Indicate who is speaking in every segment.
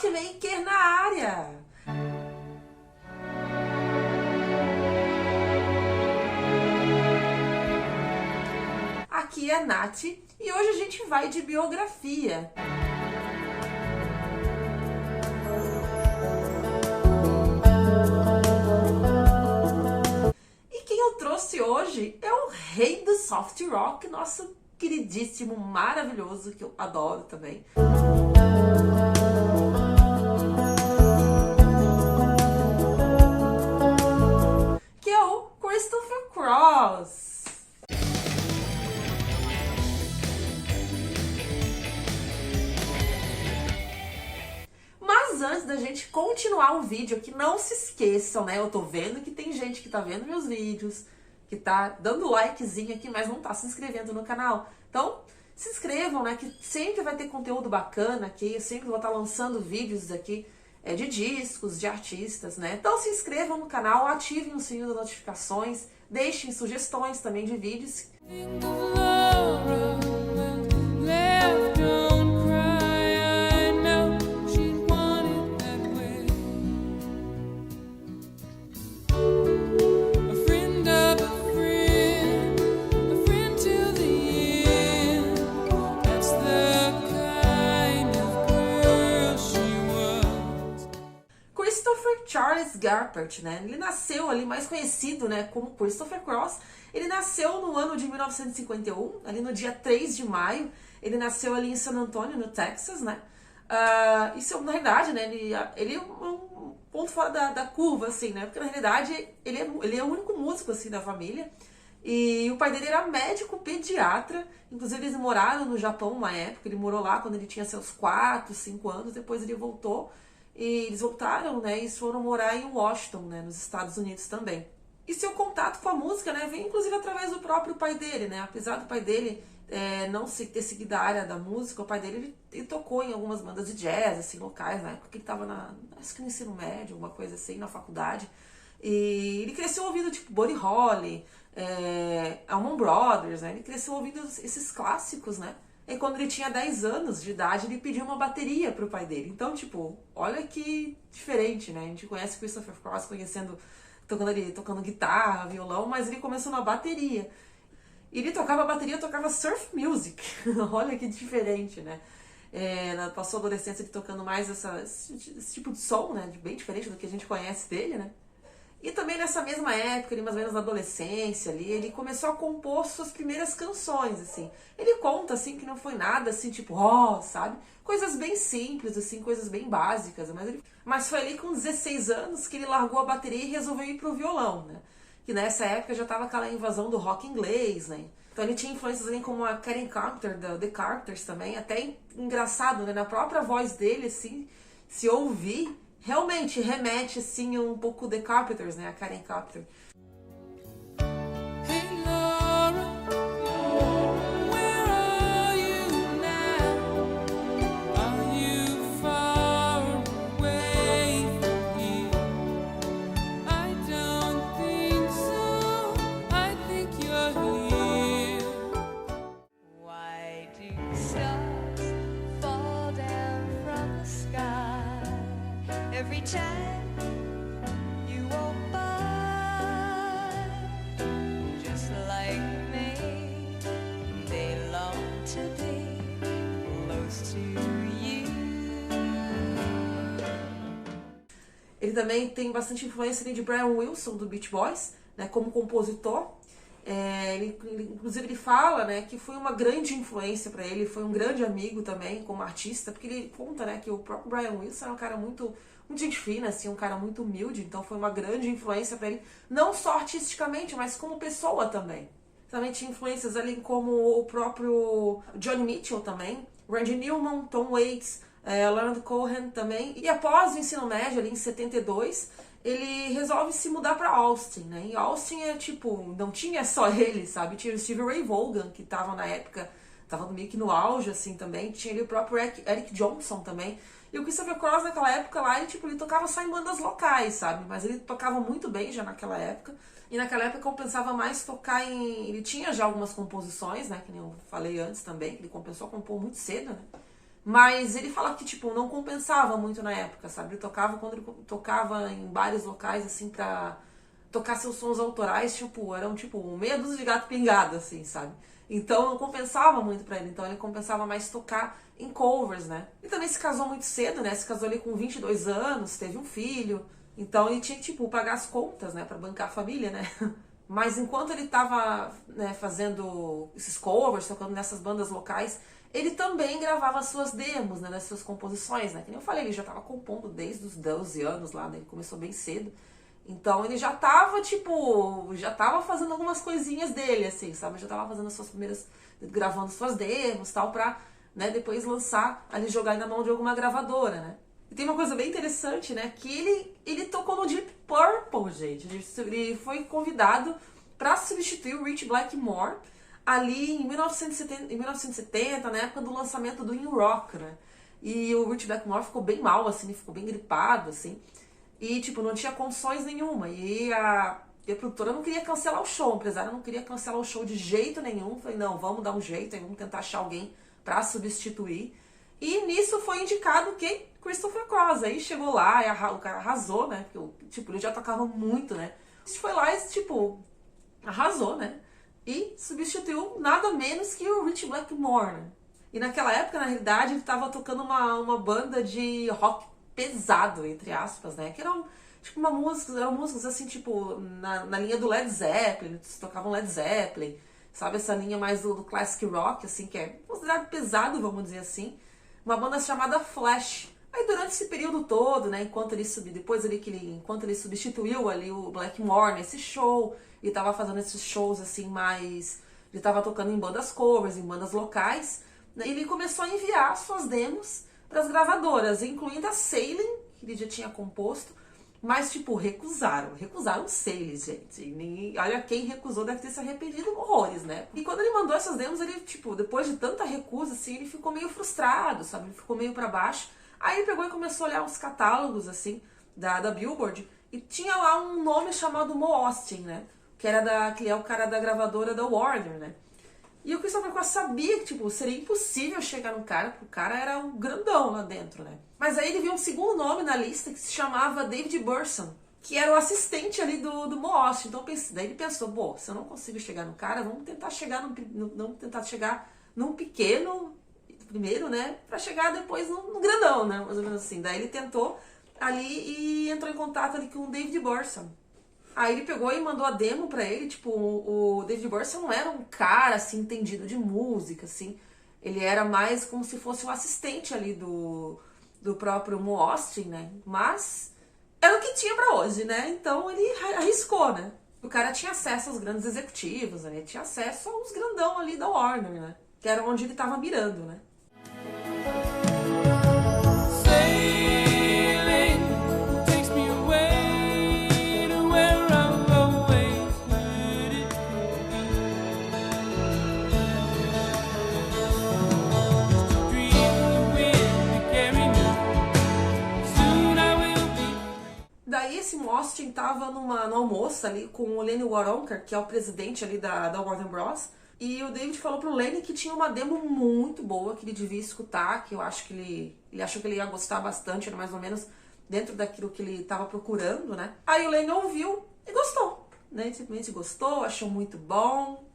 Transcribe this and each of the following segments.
Speaker 1: Rockmaker na área! Aqui é a Nath e hoje a gente vai de biografia. E quem eu trouxe hoje é o rei do soft rock, nosso queridíssimo, maravilhoso, que eu adoro também. Que é o Christopher Cross. Mas antes da gente continuar o vídeo aqui, não se esqueçam, né? Eu tô vendo que tem gente que tá vendo meus vídeos, que tá dando likezinho aqui, mas não tá se inscrevendo no canal. Então, se inscrevam, né? Que sempre vai ter conteúdo bacana aqui. Eu sempre vou estar lançando vídeos aqui de discos, de artistas, né? Então se inscrevam no canal, ativem o sininho das notificações, deixem sugestões também de vídeos. Charles Garpert, né? Ele nasceu ali, mais conhecido, né, como Christopher Cross. Ele nasceu no ano de 1951, ali no dia 3 de maio. Ele nasceu ali em San Antonio, no Texas, né? Isso, na realidade, né, ele é um ponto fora da curva, assim, né? Porque, na realidade, ele é o único músico, assim, da família. E o pai dele era médico pediatra. Inclusive, eles moraram no Japão uma época. Ele morou lá quando ele tinha seus 4, 5 anos. Depois ele voltou. E eles voltaram, né, e foram morar em Washington, né, nos Estados Unidos também. E seu contato com a música, né, vem inclusive através do próprio pai dele, né, apesar do pai dele não ter seguido a área da música, o pai dele ele tocou em algumas bandas de jazz, assim, locais, na época que ele estava acho que no ensino médio, alguma coisa assim, na faculdade. E ele cresceu ouvindo, tipo, Buddy Holly, Allman Brothers, né, ele cresceu ouvindo esses clássicos, né. E quando ele tinha 10 anos de idade, ele pediu uma bateria pro pai dele. Então, tipo, olha que diferente, né? A gente conhece Christopher Cross tocando guitarra, violão, mas ele começou na bateria. E ele tocava bateria, tocava surf music. Olha que diferente, né? Passou a adolescência ele tocando mais esse tipo de som, né? Bem diferente do que a gente conhece dele, né? E também nessa mesma época, ali mais ou menos na adolescência, ali, ele começou a compor suas primeiras canções, assim. Ele conta, assim, que não foi nada, assim, tipo, sabe? Coisas bem simples, assim, coisas bem básicas. Mas foi ali com 16 anos que ele largou a bateria e resolveu ir pro violão, né? Que nessa época já tava aquela invasão do rock inglês, né? Então ele tinha influências ali como a Karen Carpenter, da The Carpenters também. Até engraçado, né? Na própria voz dele, assim, se ouvir, realmente remete, assim, um pouco The Carpenters, né? A Karen Carpenter.
Speaker 2: Every time you walk by, just like me, they long to be close to you.
Speaker 1: Ele também tem bastante influência de Brian Wilson, do Beach Boys, né, como compositor. Inclusive ele fala, né, que foi uma grande influência para ele, foi um grande amigo também como artista, porque ele conta, né, que o próprio Brian Wilson era um cara muito gente fina, assim, um cara muito humilde, então foi uma grande influência para ele, não só artisticamente, mas como pessoa também. Também tinha influências ali como o próprio Johnny Mitchell também, Randy Newman, Tom Waits, Leonard Cohen também. E após o ensino médio, ali em 72, ele resolve se mudar para Austin, né? E Austin não tinha só ele, sabe? Tinha o Stevie Ray Vaughan, que tava na época, tava meio que no auge, assim, também. Tinha ali o próprio Eric Johnson também. E o Christopher Cross naquela época lá, ele tocava só em bandas locais, sabe? Mas ele tocava muito bem já naquela época. E naquela época eu pensava mais tocar em... Ele tinha já algumas composições, né? Que nem eu falei antes também, que ele começou a compor muito cedo, né? Mas ele fala que, tipo, não compensava muito na época, sabe? Ele tocava, quando ele tocava em vários locais, assim, pra tocar seus sons autorais, tipo, eram, tipo, meia dúzia de gato pingado, assim, sabe? Então não compensava muito pra ele. Então ele compensava mais tocar em covers, né? Ele também se casou muito cedo, né? Se casou ali com 22 anos, teve um filho. Então ele tinha que, tipo, pagar as contas, né? Pra bancar a família, né? Mas enquanto ele tava, né, fazendo esses covers, tocando nessas bandas locais, ele também gravava suas demos, né, das suas composições, né? Que nem eu falei, ele já tava compondo desde os 12 anos lá, né? Ele começou bem cedo. Então ele já tava, tipo, já tava fazendo algumas coisinhas dele, assim, sabe? Já tava fazendo as suas primeiras, gravando suas demos, tal, pra, né, depois lançar, ali jogar na mão de alguma gravadora, né? E tem uma coisa bem interessante, né, que ele tocou no Deep Purple, gente. Ele foi convidado pra substituir o Rich Blackmore ali em 1970, na época do lançamento do In Rock, né? E o Rich Blackmore ficou bem mal, assim, ficou bem gripado, assim. E, tipo, não tinha condições nenhuma. E a produtora não queria cancelar o show, a empresária não queria cancelar o show de jeito nenhum. Falei, não, vamos dar um jeito, vamos tentar achar alguém pra substituir. E nisso foi indicado quem? Christopher Cross. Aí chegou lá, e o cara arrasou, né? Porque, tipo, ele já tocava muito, né? Foi lá e, tipo, arrasou, né? E substituiu nada menos que o Rich Blackmore, né? E naquela época, na realidade, ele tava tocando uma banda de rock pesado, entre aspas, né? Que eram, tipo, eram músicas assim, tipo, na linha do Led Zeppelin, eles tocavam Led Zeppelin, sabe? Essa linha mais do classic rock, assim, que é considerado pesado, vamos dizer assim. Uma banda chamada Flash. Aí durante esse período todo, né, enquanto ele substituiu ali o Blackmore nesse show, e tava fazendo esses shows assim mais, ele tava tocando em bandas covers, em bandas locais, né, ele começou a enviar suas demos para as gravadoras, incluindo a Sailing, que ele já tinha composto, mas tipo, recusaram os Sailing, gente. E olha, quem recusou deve ter se arrependido horrores, né? E quando ele mandou essas demos, ele, tipo, depois de tanta recusa, assim, ele ficou meio frustrado, sabe? Ele ficou meio para baixo. Aí ele pegou e começou a olhar os catálogos, assim, da Billboard, e tinha lá um nome chamado Mo Ostin, né? Que é o cara da gravadora da Warner, né? E o Christopher Cross sabia que, tipo, seria impossível chegar no cara, porque o cara era um grandão lá dentro, né? Mas aí ele viu um segundo nome na lista que se chamava David Burson, que era o assistente ali do Mo Ostin. Então daí ele pensou, pô, se eu não consigo chegar no cara, vamos tentar chegar num pequeno primeiro, né? Pra chegar depois no grandão, né? Mais ou menos assim. Daí ele tentou ali e entrou em contato ali com o David Burson. Aí ele pegou e mandou a demo pra ele, tipo, o David Burson não era um cara, assim, entendido de música, assim. Ele era mais como se fosse um assistente ali do próprio Mo Ostin, né? Mas era o que tinha pra hoje, né? Então ele arriscou, né? O cara tinha acesso aos grandes executivos, né? Tinha acesso aos grandão ali da Warner, né? Que era onde ele tava mirando, né? Daí esse Mostin tava no almoço ali com o Lenny Waronker, que é o presidente ali da Warner Bros. E o David falou pro Lenny que tinha uma demo muito boa, que ele devia escutar, que eu acho que ele achou que ele ia gostar bastante, era mais ou menos dentro daquilo que ele tava procurando, né? Aí o Lenny ouviu e gostou, né? Simplesmente gostou, achou muito bom.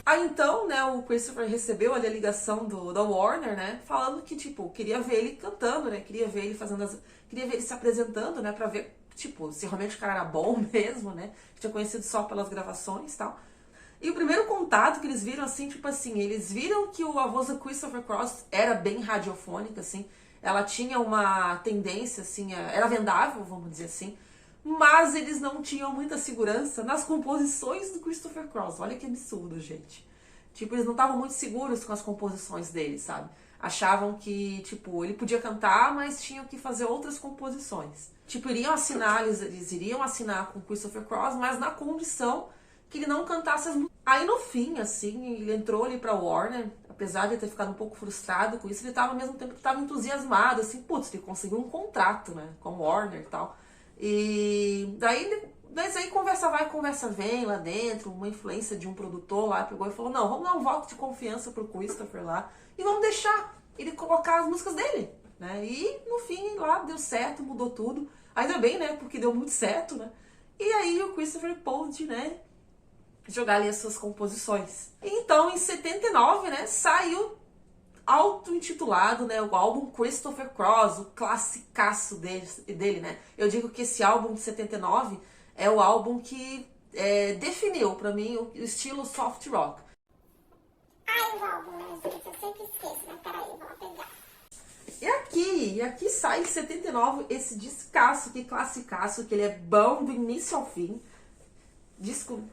Speaker 1: Aí então, né, o Christopher recebeu ali a ligação da Warner, né, falando que, tipo, queria ver ele cantando, né, queria ver ele se apresentando, né, pra ver, tipo, se realmente o cara era bom mesmo, né, que tinha conhecido só pelas gravações e tal. E o primeiro contato que eles viram, assim, tipo assim, eles viram que a voz do Christopher Cross era bem radiofônica, assim, ela tinha uma tendência, assim, era vendável, vamos dizer assim, mas eles não tinham muita segurança nas composições do Christopher Cross. Olha que absurdo, gente. Tipo, eles não estavam muito seguros com as composições dele, sabe? Achavam que, tipo, ele podia cantar, mas tinham que fazer outras composições. Tipo, eles iriam assinar com Christopher Cross, mas na condição que ele não cantasse as músicas. Aí no fim, assim, ele entrou ali pra Warner, apesar de ter ficado um pouco frustrado com isso, ele tava ao mesmo tempo que tava entusiasmado, assim, putz, ele conseguiu um contrato, né, com Warner e tal. E daí, mas aí conversa vai, conversa vem lá dentro, uma influência de um produtor lá pegou e falou, não, vamos dar um voto de confiança pro Christopher lá e vamos deixar ele colocar as músicas dele, né? E no fim lá deu certo, mudou tudo. Ainda bem, né, porque deu muito certo, né? E aí o Christopher pôde, né, jogar ali as suas composições. Então, em 79, né, saiu auto-intitulado, né, o álbum Christopher Cross, o classicaço dele, né. Eu digo que esse álbum de 79 é o álbum que definiu pra mim o estilo soft rock.
Speaker 3: Ai, o álbum, né, gente? Eu sempre esqueço, né? Peraí, vou pegar.
Speaker 1: E aqui sai em 79 esse discaço, que classicaço, que ele é bom do início ao fim. Disco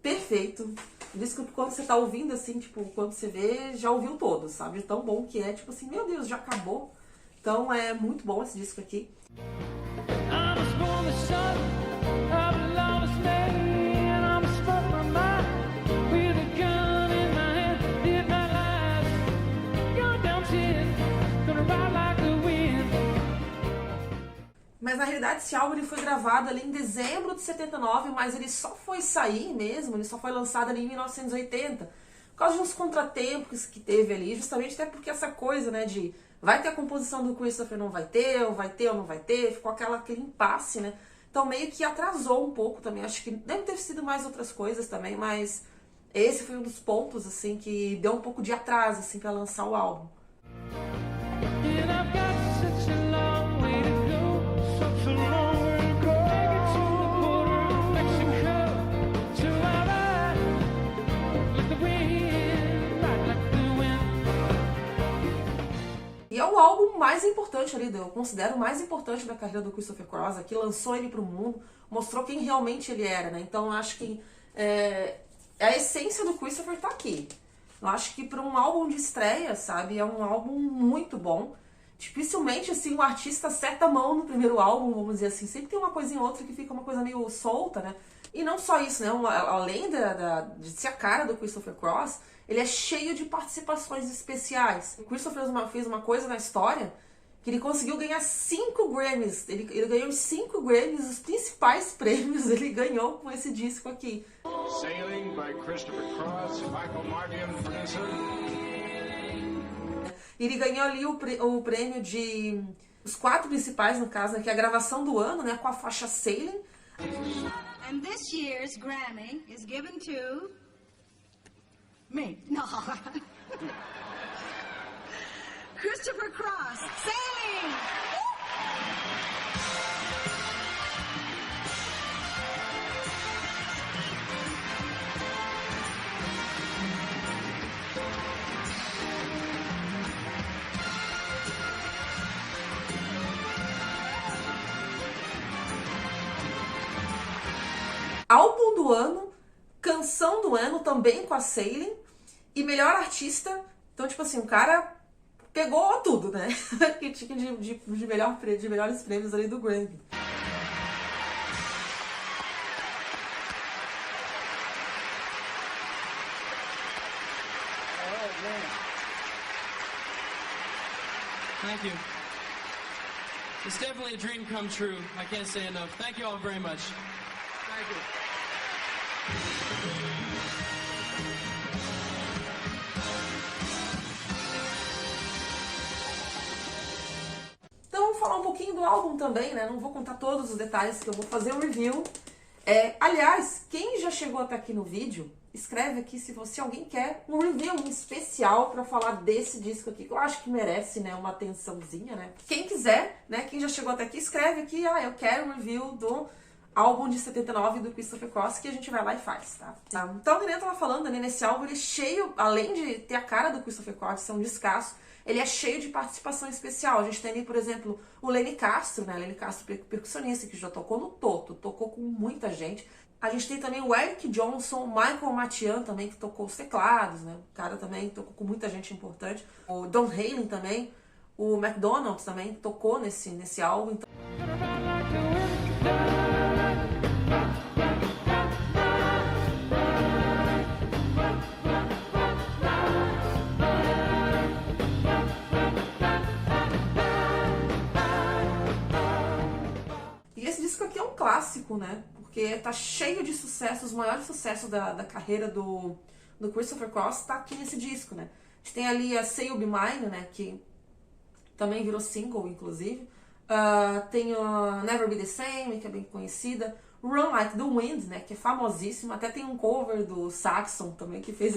Speaker 1: perfeito. Disco que quando você tá ouvindo, assim, tipo, quando você vê, já ouviu todo, sabe? De tão bom que é, tipo assim, meu Deus, já acabou. Então é muito bom esse disco aqui. Mas na realidade esse álbum ele foi gravado ali em dezembro de 79, mas ele só foi sair mesmo, ele só foi lançado ali em 1980, por causa de uns contratempos que teve ali, justamente até porque essa coisa, né, de vai ter a composição do Christopher, não vai ter, ou vai ter ou não vai ter, ficou aquele impasse, né? Então meio que atrasou um pouco também, acho que deve ter sido mais outras coisas também, mas esse foi um dos pontos, assim, que deu um pouco de atraso, assim, pra lançar o álbum. E é o álbum mais importante ali, eu considero o mais importante da carreira do Christopher Cross, que lançou ele pro mundo, mostrou quem realmente ele era, né? Então eu acho que a essência do Christopher tá aqui. Eu acho que para um álbum de estreia, sabe, é um álbum muito bom. Dificilmente, assim, um artista acerta a mão no primeiro álbum, vamos dizer assim. Sempre tem uma coisa em outra que fica uma coisa meio solta, né? E não só isso, né? Além de ser a cara do Christopher Cross, ele é cheio de participações especiais. O Christopher fez uma coisa na história que ele conseguiu ganhar 5 Grammys. Ele ganhou os 5 Grammys, os principais prêmios ele ganhou com esse disco aqui.
Speaker 4: Sailing by Christopher Cross, Michael Mardian, producer.
Speaker 1: Ele ganhou ali o prêmio de... Os 4 principais, no caso, né, que é a gravação do ano, né, com a faixa Sailing.
Speaker 5: And this year's Grammy is given to me. No. Christopher Cross, Sailing.
Speaker 1: Álbum do ano, canção do ano, também com a Sailing, e melhor artista. Então, tipo assim, o cara pegou tudo, né? Que tinha de melhores prêmios ali do Grammy.
Speaker 6: Thank you. It's definitely a dream come true. I can't say enough. Thank you all very much. Thank you.
Speaker 1: Então vamos falar um pouquinho do álbum também, né? Não vou contar todos os detalhes, que eu vou fazer um review. Aliás, quem já chegou até aqui no vídeo, escreve aqui se alguém quer um review especial pra falar desse disco aqui, que eu acho que merece, né, uma atençãozinha, né? Quem quiser, né, quem já chegou até aqui, escreve aqui, eu quero um review do álbum de 79 do Christopher Cross, que a gente vai lá e faz, tá? Então, como eu tava falando, né, nesse álbum ele é cheio, além de ter a cara do Christopher Cross, ser um descasso, ele é cheio de participação especial. A gente tem ali, por exemplo, o Lenny Castro, né? Lenny Castro, percussionista, que já tocou no Toto, tocou com muita gente. A gente tem também o Eric Johnson, o Michael Matian também, que tocou os teclados, né? O cara também tocou com muita gente importante. O Don Halen também, o McDonald também tocou nesse álbum. disco, né? Porque tá cheio de sucessos, os maiores sucessos da carreira do Christopher Cross tá aqui nesse disco, né? A gente tem ali a Say You'll Be Mine, né? Que também virou single, inclusive. Tem a Never Be The Same, que é bem conhecida. Run Like The Wind, né? Que é famosíssima. Até tem um cover do Saxon também, que fez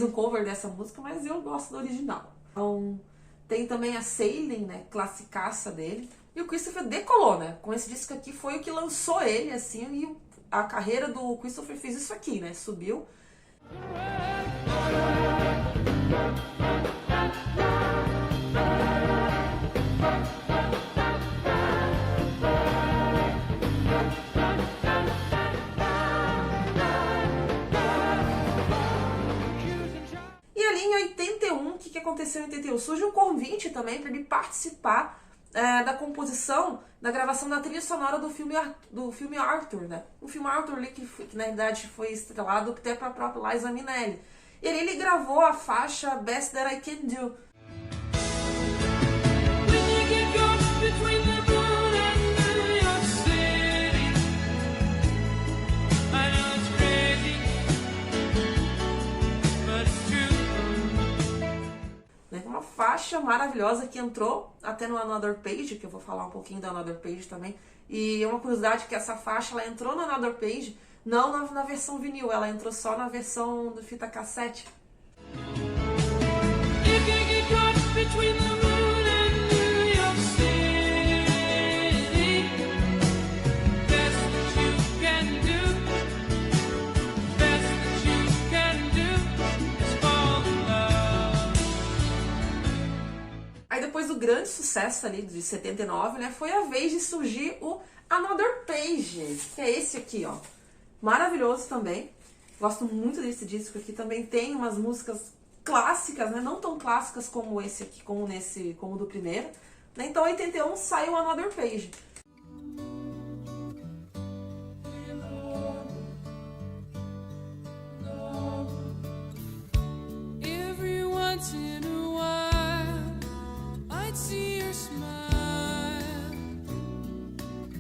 Speaker 1: um cover dessa música, mas eu gosto do original. Então, tem também a Sailing, né? Classicaça dele. E o Christopher decolou, né? Com esse disco aqui foi o que lançou ele, assim, e a carreira do Christopher fez isso aqui, né? Subiu. E ali em 81, o que aconteceu em 81? Surge um convite também para ele participar da composição, da gravação da trilha sonora do filme Arthur, né? O filme Arthur ali que na verdade foi estrelado até para a própria Liza Minnelli. E ali ele gravou a faixa Best That I Can Do. Uma faixa maravilhosa que entrou até no Another Page, que eu vou falar um pouquinho da Another Page também. E é uma curiosidade que essa faixa ela entrou no Another Page, não na versão vinil, ela entrou só na versão do fita cassete. Aí depois do grande sucesso ali de 79, né, foi a vez de surgir o Another Page, que é esse aqui, ó. Maravilhoso também. Gosto muito desse disco aqui. Também tem umas músicas clássicas, né, não tão clássicas como esse aqui, como o do primeiro. Então, em 81 saiu o Another Page.
Speaker 2: Every once in a while I'd see her smile.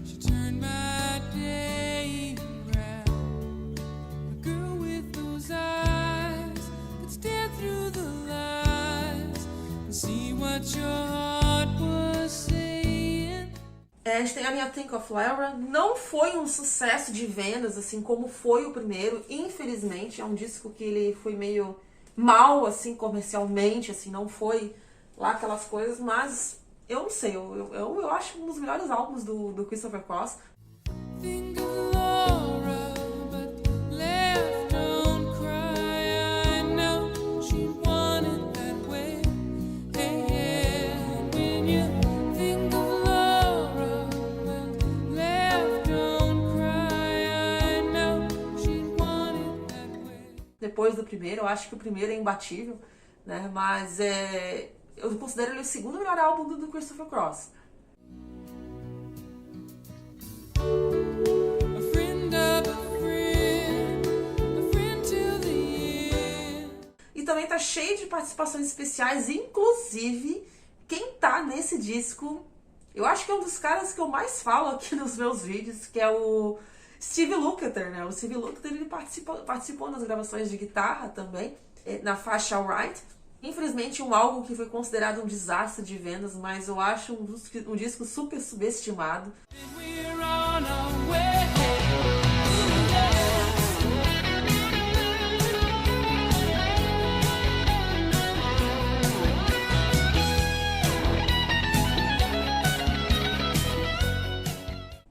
Speaker 2: She turned my day around. A girl with those eyes could stare through the lies and see what your heart was saying.
Speaker 1: A gente tem a linha Think of Laura. Não foi um sucesso de vendas, assim como foi o primeiro. Infelizmente, é um disco que ele foi meio mal, assim, comercialmente, assim, não foi lá aquelas coisas, mas eu não sei, eu acho um dos melhores álbuns do Christopher Cross.
Speaker 2: Think of Laura, but left, don't cry. I know she wanted that way. Hey, when you think of Laura, but left, don't cry. I know she wanted that way.
Speaker 1: Depois do primeiro, eu acho que o primeiro é imbatível, né? Mas eu considero ele o segundo melhor álbum do Christopher Cross.
Speaker 2: A friend of a friend till the end.
Speaker 1: E também tá cheio de participações especiais, inclusive quem tá nesse disco, eu acho que é um dos caras que eu mais falo aqui nos meus vídeos, que é o Steve Lukather, né? O Steve Lukather, ele participou nas gravações de guitarra também, na faixa Alright. Infelizmente, um álbum que foi considerado um desastre de vendas, mas eu acho um disco super subestimado.
Speaker 2: We're on our way.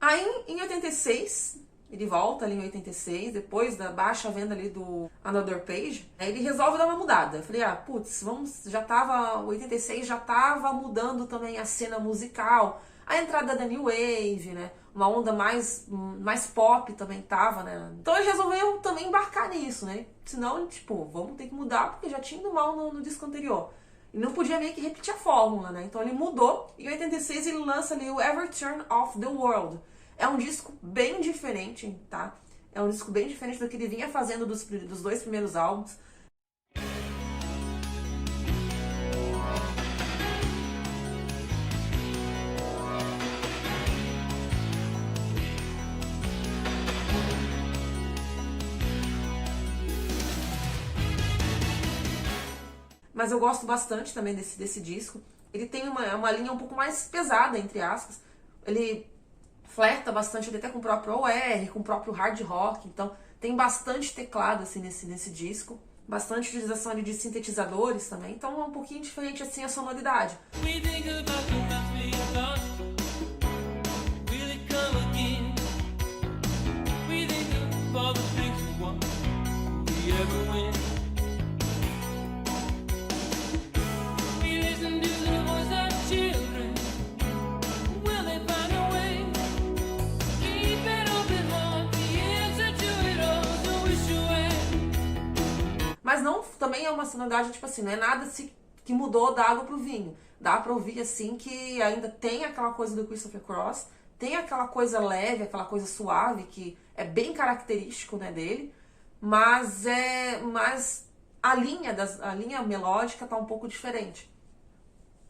Speaker 1: Aí, em 86, ele volta ali em 86, depois da baixa venda ali do Another Page, ele resolve dar uma mudada. Eu falei, putz, 86 já tava mudando também a cena musical, a entrada da New Wave, né? Uma onda mais pop também tava, né? Então ele resolveu também embarcar nisso, né? Senão, tipo, vamos ter que mudar, porque já tinha ido mal no disco anterior. E não podia meio que repetir a fórmula, né? Então ele mudou, e em 86 ele lança ali o Every Turn of the World. É um disco bem diferente, tá? É um disco bem diferente do que ele vinha fazendo dos dois primeiros álbuns. mas eu gosto bastante também desse disco. Ele tem uma linha um pouco mais pesada, entre aspas. Ele flerta bastante até com o próprio OR, com o próprio hard rock, então tem bastante teclado assim nesse disco, bastante utilização ali de sintetizadores também, então é um pouquinho diferente assim a sonoridade.
Speaker 2: We think about the things we lost. Will it come again? We think of all the things we want. We ever win. We listen to the voice of children. Will they find a way? Keep an open heart. The answer to it all. So wish away.
Speaker 1: Mas não, também é uma sonoridade, tipo assim, não é nada assim que mudou da água pro vinho. Dá pra ouvir, assim, que ainda tem aquela coisa do Christopher Cross, tem aquela coisa leve, aquela coisa suave, que é bem característico, né, dele, mas a linha melódica tá um pouco diferente.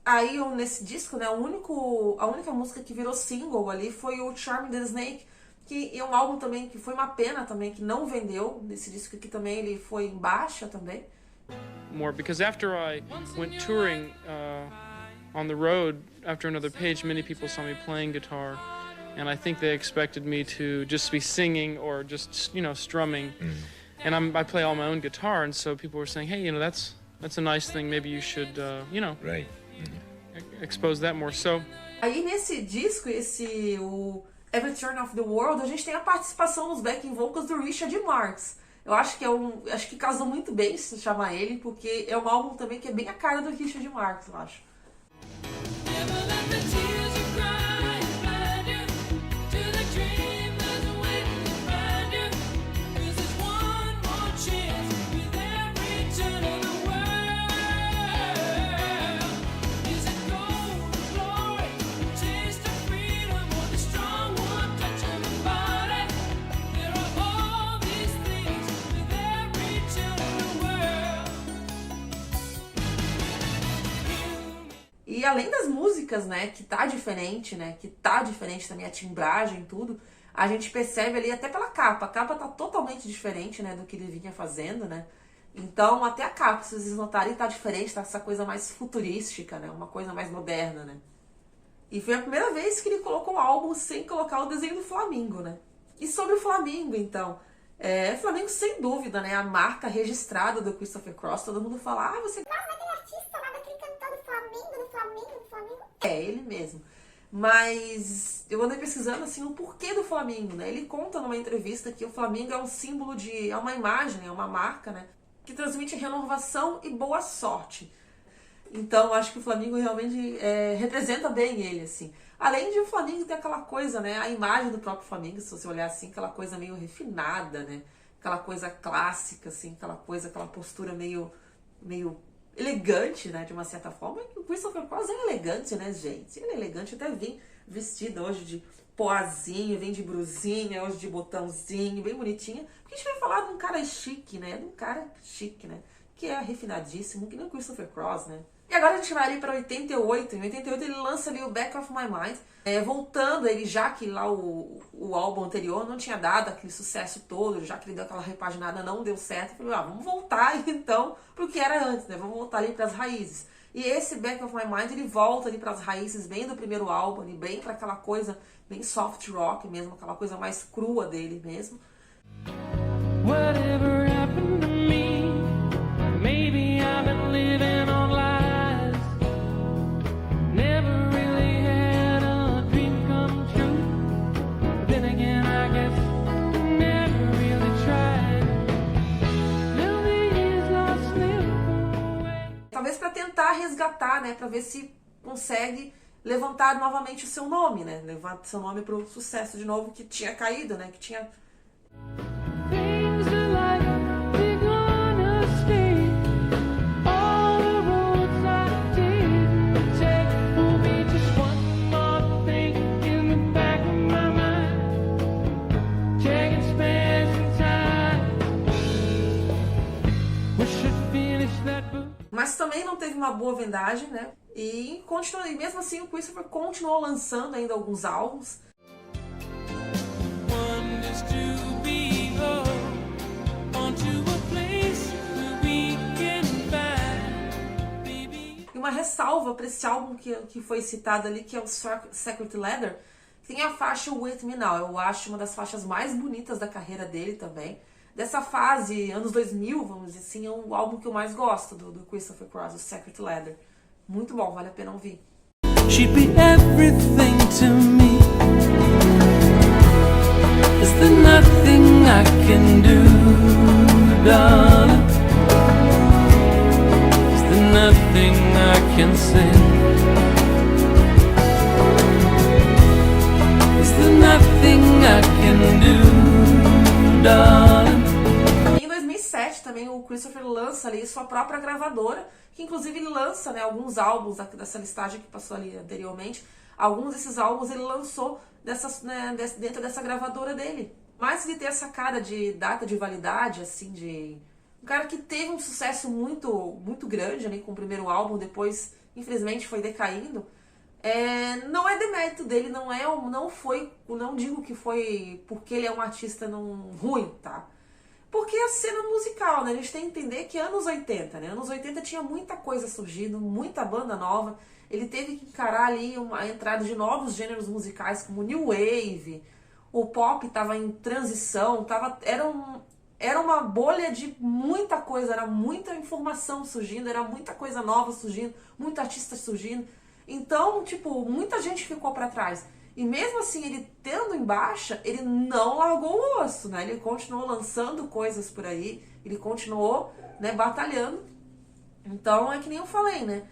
Speaker 1: Aí, nesse disco, né, a única música que virou single ali foi o Charming the Snake, que é um álbum também que foi uma pena também, que não vendeu. Desse disco aqui também ele foi em baixa também.
Speaker 6: More because after I went touring on the road after Another Page, many people saw me playing guitar, and I think they expected me to just be singing or just, you know, strumming. And I play all my own guitar, and so people were saying, hey, you know, that's a nice thing. Maybe you should, you know,
Speaker 7: Right.
Speaker 6: expose that more. So
Speaker 1: Aí nesse disco, o Every Turn of the World, a gente tem a participação nos backing vocals do Richard Marx. Eu acho que acho que casou muito bem se chamar ele, porque é um álbum também que é bem a cara do Richard Marx, eu acho.
Speaker 2: Never let the tears you cry blind you to the dream that's waiting to find you. 'Cause there's one more chance with every turn of the world. Is it gold, glory, taste of freedom, or the strong one touch of the body? There are all these things with every turn of the world.
Speaker 1: E além das músicas, né, que tá diferente também a timbragem e tudo, a gente percebe ali até pela capa. A capa tá totalmente diferente, né, do que ele vinha fazendo, né? Então, até a capa, se vocês notarem, tá diferente, tá essa coisa mais futurística, né? Uma coisa mais moderna, né? E foi a primeira vez que ele colocou o álbum sem colocar o desenho do Flamengo, né? E sobre o Flamengo, então, Flamengo sem dúvida, né? A marca registrada do Christopher Cross, todo mundo fala, você...
Speaker 3: Nossa, aquele artista lá daquele cantor do Flamengo, do Flamengo, do Flamengo.
Speaker 1: É, ele mesmo. Mas eu andei pesquisando assim o porquê do Flamengo, né? Ele conta numa entrevista que o Flamengo é um símbolo é uma imagem, é uma marca, né? Que transmite renovação e boa sorte. Então, acho que o Flamengo realmente representa bem ele, assim. Além de o Flamengo ter aquela coisa, né? A imagem do próprio Flamengo, se você olhar assim, aquela coisa meio refinada, né? Aquela coisa clássica, assim, aquela postura meio elegante, né? De uma certa forma. E o Christopher Cross é elegante, né, gente? Ele é elegante, até vim vestido hoje de poazinho, vem de brusinha, hoje de botãozinho, bem bonitinha. Porque a gente vai falar de um cara chique, né? De um cara chique, né? Que é refinadíssimo, que nem o Christopher Cross, né? E agora a gente vai ali para 88. Em 88 ele lança ali o Back of My Mind. Voltando ele, já que lá o álbum anterior não tinha dado aquele sucesso todo, já que ele deu aquela repaginada, não deu certo. Eu falei, vamos voltar então pro que era antes, né? Vamos voltar ali para as raízes. E esse Back of My Mind, ele volta ali para as raízes bem do primeiro álbum, ali, bem para aquela coisa bem soft rock mesmo, aquela coisa mais crua dele mesmo.
Speaker 2: Whatever happened to me? Maybe I've been living on lies. Never really had a dream come true. But then again, I guess I never really tried. Now the years lost slip away.
Speaker 1: Talvez para tentar resgatar, né, para ver se consegue levantar novamente o seu nome, né? Levar seu nome pro sucesso de novo que tinha caído, né? Que tinha
Speaker 2: Things are like they're gonna stay. All the roads I didn't take will be just one more thing in the back of my mind. Checking spares and time. We should finish that book.
Speaker 1: Mas também não teve uma boa vendagem, né? E mesmo assim o Christopher continuou lançando ainda alguns álbuns.
Speaker 2: One is to be home onto a place where we can find
Speaker 1: uma ressalva para esse álbum que foi citado ali, que é o Secret Leather, que tem a faixa With Me Now. Eu acho uma das faixas mais bonitas da carreira dele também. Dessa fase, anos 2000, vamos dizer assim, é o álbum que eu mais gosto do Christopher Cross, o Secret Leather. Muito bom, vale a pena ouvir.
Speaker 2: She'd be everything to me. Is there nothing I can do, darling? Is there nothing I can say? Is there nothing I can do, darling?
Speaker 1: Em 2007 também o Christopher lança ali sua própria gravadora, que inclusive ele lança, né, alguns álbuns dessa listagem que passou ali anteriormente. Alguns desses álbuns ele lançou dentro dessa gravadora dele. Mas ele tem essa cara de data de validade, assim, de um cara que teve um sucesso muito grande ali com o primeiro álbum, depois infelizmente foi decaindo. Não é demérito dele, não digo que foi porque ele é um artista ruim, tá? Porque a cena musical, né? A gente tem que entender que anos 80, né? Anos 80 tinha muita coisa surgindo, muita banda nova. Ele teve que encarar ali a entrada de novos gêneros musicais, como New Wave. O pop estava em transição, era uma bolha de muita coisa, era muita informação surgindo, era muita coisa nova surgindo, muito artista surgindo. Então, tipo, muita gente ficou para trás. E mesmo assim, ele tendo em baixa, ele não largou o osso, né? Ele continuou lançando coisas por aí, ele continuou, né, batalhando. Então, é que nem eu falei, né?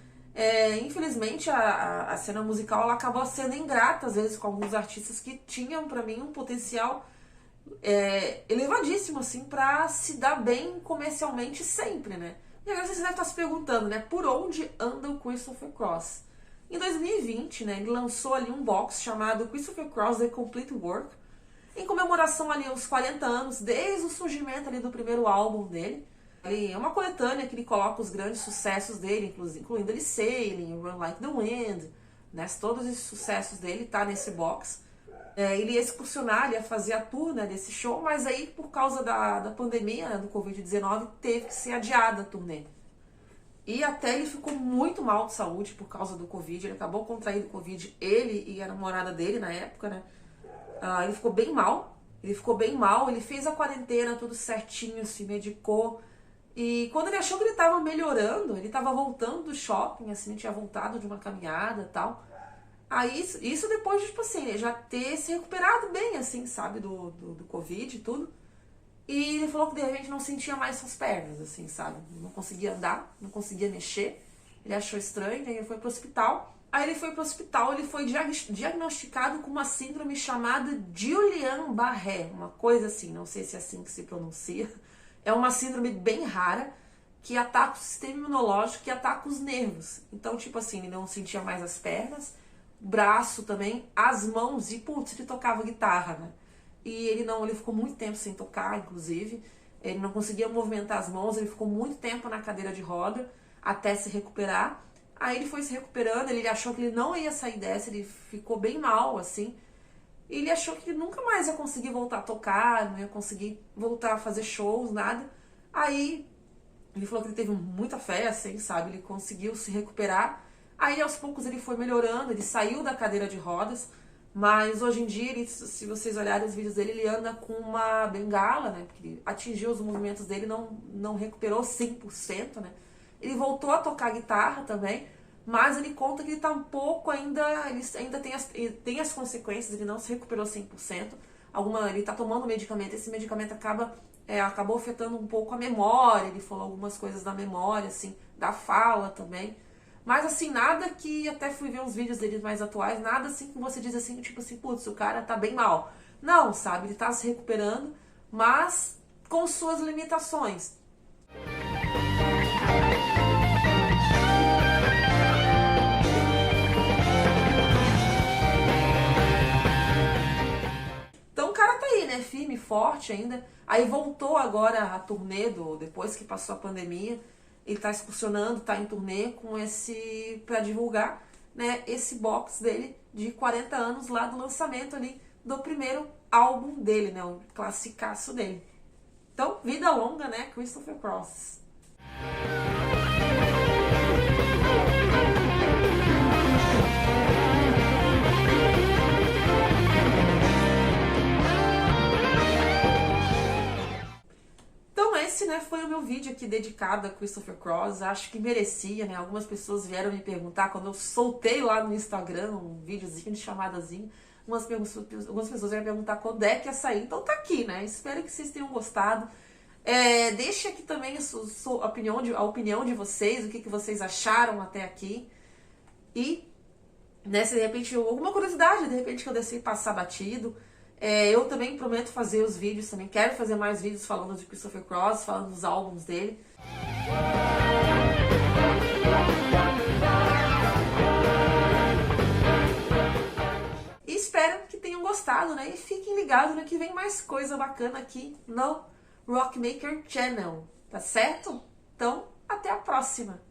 Speaker 1: Infelizmente, a cena musical ela acabou sendo ingrata, às vezes, com alguns artistas que tinham, pra mim, um potencial elevadíssimo, assim, pra se dar bem comercialmente sempre, né? E agora vocês devem estar se perguntando, né? Por onde anda o Christopher Cross? Em 2020, né, ele lançou ali um box chamado Christopher Cross The Complete Work, em comemoração ali aos 40 anos, desde o surgimento ali do primeiro álbum dele. É uma coletânea que ele coloca os grandes sucessos dele, incluindo ele Sailing, Run Like the Wind, né, todos os sucessos dele tá nesse box. Ele ia excursionar, ele ia fazer a tour, né, desse show, mas aí por causa da pandemia, né, do Covid-19, teve que ser adiada a turnê. E até ele ficou muito mal de saúde por causa do Covid. Ele acabou contraindo Covid, ele e a namorada dele na época, né? Ele ficou bem mal. Ele fez a quarentena tudo certinho, se medicou. E quando ele achou que ele tava melhorando, ele tava voltando do shopping, assim, tinha voltado de uma caminhada e tal. Aí, isso depois de, tipo assim, ele já ter se recuperado bem, assim, sabe, do Covid e tudo. E ele falou que de repente não sentia mais suas pernas, assim, sabe? Não conseguia andar, não conseguia mexer. Ele achou estranho, aí ele foi pro hospital. Ele foi diagnosticado com uma síndrome chamada Guillain-Barré, uma coisa assim, não sei se é assim que se pronuncia. É uma síndrome bem rara que ataca o sistema imunológico, que ataca os nervos. Então, tipo assim, ele não sentia mais as pernas, o braço também, as mãos, e putz, ele tocava guitarra, né? E ele ficou muito tempo sem tocar, inclusive. Ele não conseguia movimentar as mãos, ele ficou muito tempo na cadeira de roda até se recuperar. Aí ele foi se recuperando, ele achou que ele não ia sair dessa, ele ficou bem mal, assim. E ele achou que ele nunca mais ia conseguir voltar a tocar, não ia conseguir voltar a fazer shows, nada. Aí ele falou que ele teve muita fé, assim, sabe? Ele conseguiu se recuperar. Aí aos poucos ele foi melhorando, ele saiu da cadeira de rodas. Mas hoje em dia, se vocês olharem os vídeos dele, ele anda com uma bengala, né? Porque ele atingiu os movimentos dele, não recuperou 100%, né? Ele voltou a tocar guitarra também, mas ele conta que ele tá um pouco ainda, ele ainda tem as consequências, ele não se recuperou 100%. Ele tá tomando medicamento, esse medicamento acabou afetando um pouco a memória, ele falou algumas coisas da memória, assim, da fala também. Mas assim, nada que, até fui ver uns vídeos dele mais atuais, nada assim que você diz assim, tipo assim, putz, o cara tá bem mal. Não, sabe, ele tá se recuperando, mas com suas limitações. Então o cara tá aí, né, firme, forte ainda. Aí voltou agora a turnê depois que passou a pandemia. Ele tá excursionando, tá em turnê pra divulgar, né, esse box dele de 40 anos lá do lançamento ali do primeiro álbum dele, né, o classicaço dele. Então, vida longa, né, Christopher Cross. esse, né, foi o meu vídeo aqui dedicado a Christopher Cross. Acho que merecia, né? Algumas pessoas vieram me perguntar quando eu soltei lá no Instagram um videozinho de chamadazinho. Algumas pessoas vieram perguntar quando é que ia sair. Então tá aqui, né? Espero que vocês tenham gostado. Deixe aqui também a opinião de vocês, o que vocês acharam até aqui. E, né, se de repente alguma curiosidade, de repente que eu deixei passar batido. Eu também prometo fazer os vídeos, também quero fazer mais vídeos falando de Christopher Cross, falando dos álbuns dele. E espero que tenham gostado, né? E fiquem ligados, né, que vem mais coisa bacana aqui no Rockmaker Channel, tá certo? Então, até a próxima!